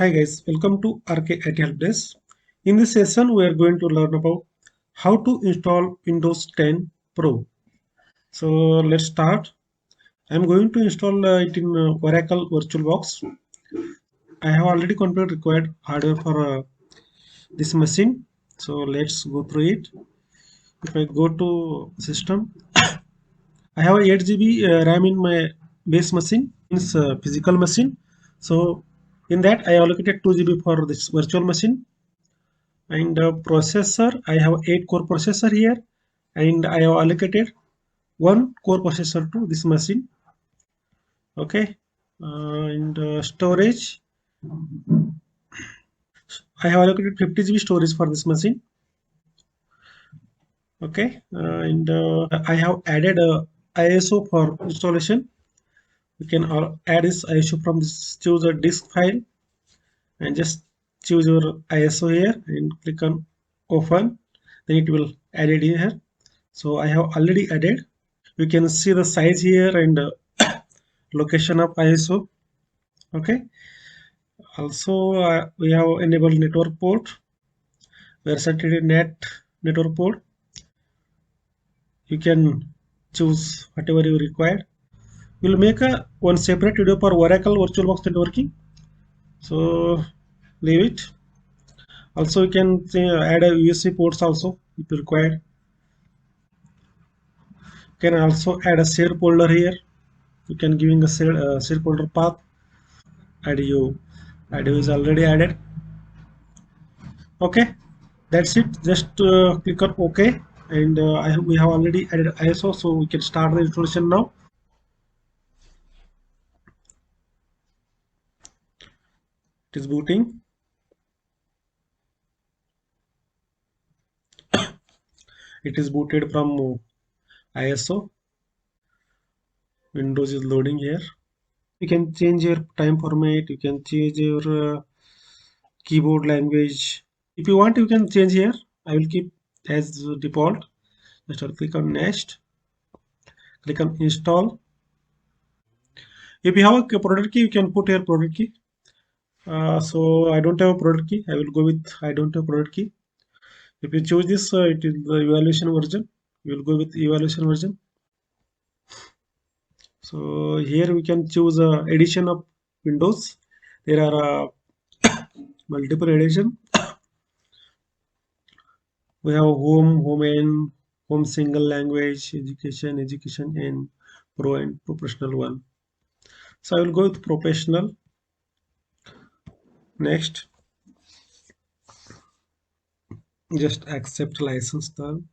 Hi guys, welcome to RK IT HELPDESK. In this session, we are going to learn about how to install Windows 10 Pro. So let's start. I'm going to install it in Oracle VirtualBox. I have already configured required hardware for this machine. So let's go through it. If I go to system, I have 8 GB RAM in my base machine, means physical machine. So in that I allocated 2 GB for this virtual machine. And processor, I have 8 core processor here, and I have allocated one core processor to this machine. Okay. And storage, I have allocated 50 GB storage for this machine. Okay. And I have added a ISO for installation. You can add this ISO from this, choose a disk file and just choose your ISO here and click on open. Then it will add it here. So I have already added. You can see the size here and location of ISO. Okay. Also, we have enabled network port. We are setting a network port. You can choose whatever you require. We'll make a one separate video for Oracle VirtualBox networking. So leave it. Also, you can add a USB ports also if required. You can also add a share folder here. You can giving a share folder path. Audio is already added. Okay, that's it. Just click on OK, and we have already added ISO, so we can start the installation now. It is booting. It is booted from ISO. Windows is loading here. You can change your time format. You can change your keyboard language. If you want, you can change here. I will keep as default. Just click on next. Click on install. If you have a product key, you can put here product key. So I don't have a product key. I will go with I don't have product key. If you choose this, it is the evaluation version. You will go with evaluation version. So here we can choose edition of Windows. There are multiple edition. We have home and home single language, education and pro and professional one. So I will go with professional. Next, just accept license term.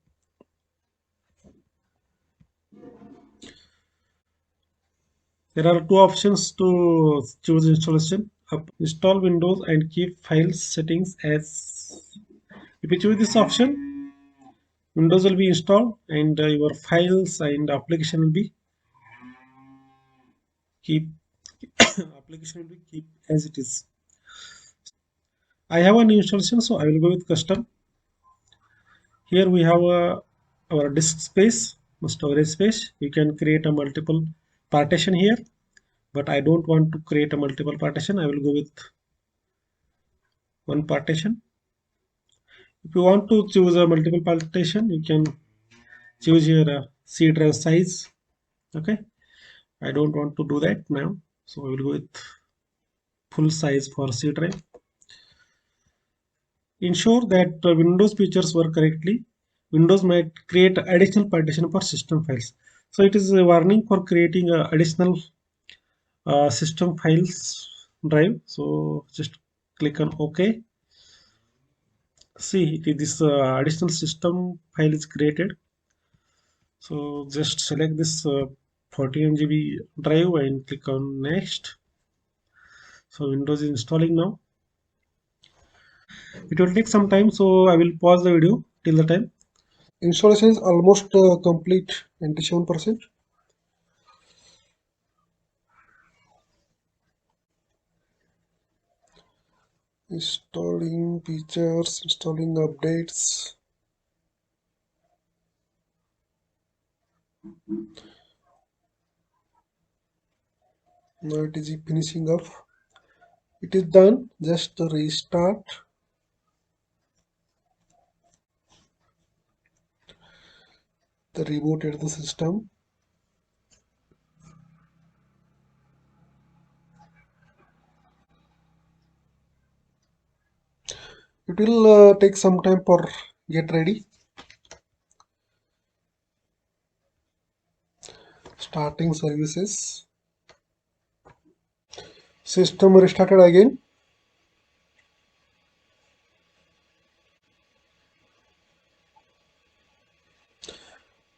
There are two options to choose installation. Install Windows and keep files settings as. If you choose this option, Windows will be installed and your files and application will be keep application will be keep as it is. I have an installation, so I will go with custom. Here we have our disk space, storage space. You can create a multiple partition here, but I don't want to create a multiple partition. I will go with one partition. If you want to choose a multiple partition, you can choose your C drive size. Okay, I don't want to do that now, so I will go with full size for C drive. Ensure that the Windows features work correctly. Windows might create additional partition for system files. So it is a warning for creating additional system files drive. So just click on OK. See, this additional system file is created. So just select this 41 GB drive and click on next. So Windows is installing now. It will take some time, so I will pause the video till the time. Installation is almost complete, 97%. Installing features, installing updates. Now it is finishing up. It is done. Just restart the rebooted the system. It will take some time for get ready. Starting services. System restarted again.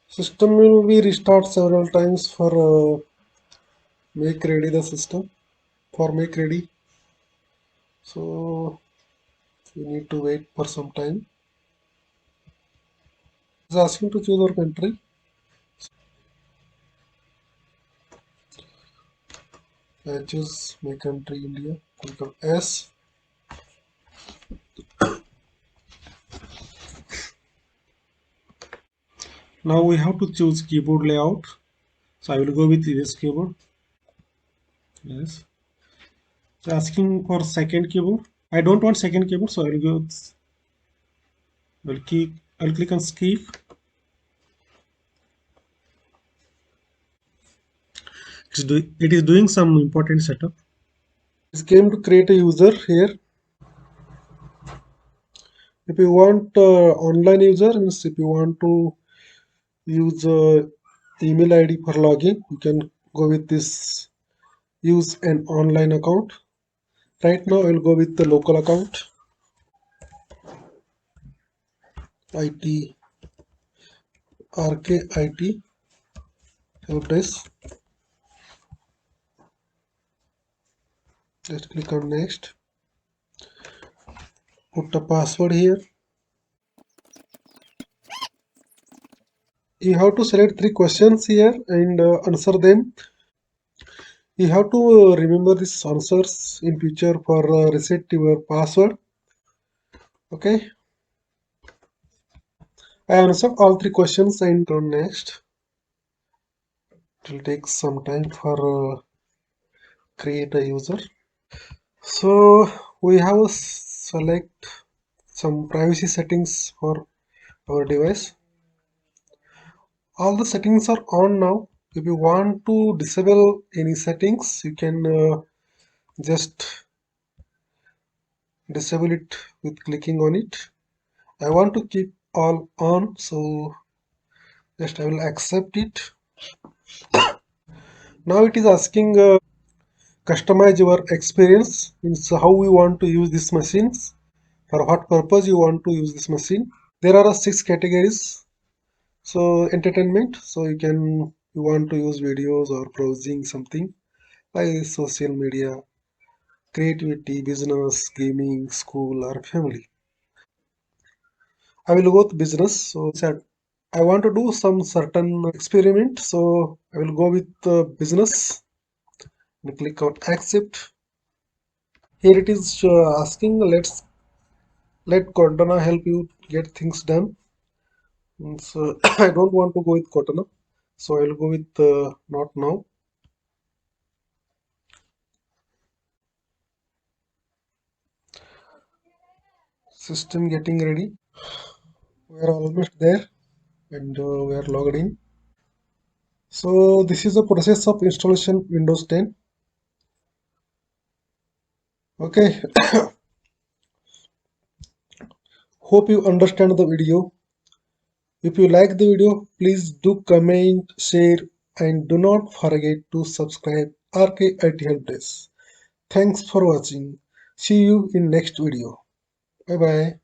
System will be restart several times for make ready the system. For make ready. So you need to wait for some time. It's asking to choose our country. I choose my country India. Click on S. Now we have to choose keyboard layout. So I will go with this keyboard. Yes. So asking for second keyboard. I don't want second keyboard, so I will go. I'll keep. I'll click on skip. It is doing some important setup. It's game to create a user here. If you want online user, means if you want to use email ID for login, you can go with this. Use an online account. Right now, I will go with the local account. IT RKIT HELPDESK. Let's click on next. Put the password here. You have to select three questions here and answer them. You have to remember these answers in future for reset your password. Okay, I answered all three questions and on next. It will take some time for create a user. So we have select some privacy settings for our device. All the settings are on now. If you want to disable any settings, you can just disable it with clicking on it. I want to keep all on, so just I will accept it. Now it is asking customize your experience, means how you want to use these machines, for what purpose you want to use this machine. There are six categories. So entertainment, so you want to use videos or browsing something like social media, creativity, business, gaming, school or family. I will go with business. So said I want to do some certain experiment. So I will go with business and click on accept. Here it is asking let Cortana help you get things done. So I don't want to go with Cortana. So I will go with not now. System getting ready. We are almost there and we are logged in. So this is the process of installation Windows 10. Okay, hope you understand the video. If you like the video, please do comment, share and do not forget to subscribe RKIT Helpdesk. Thanks for watching. See you in next video. Bye bye.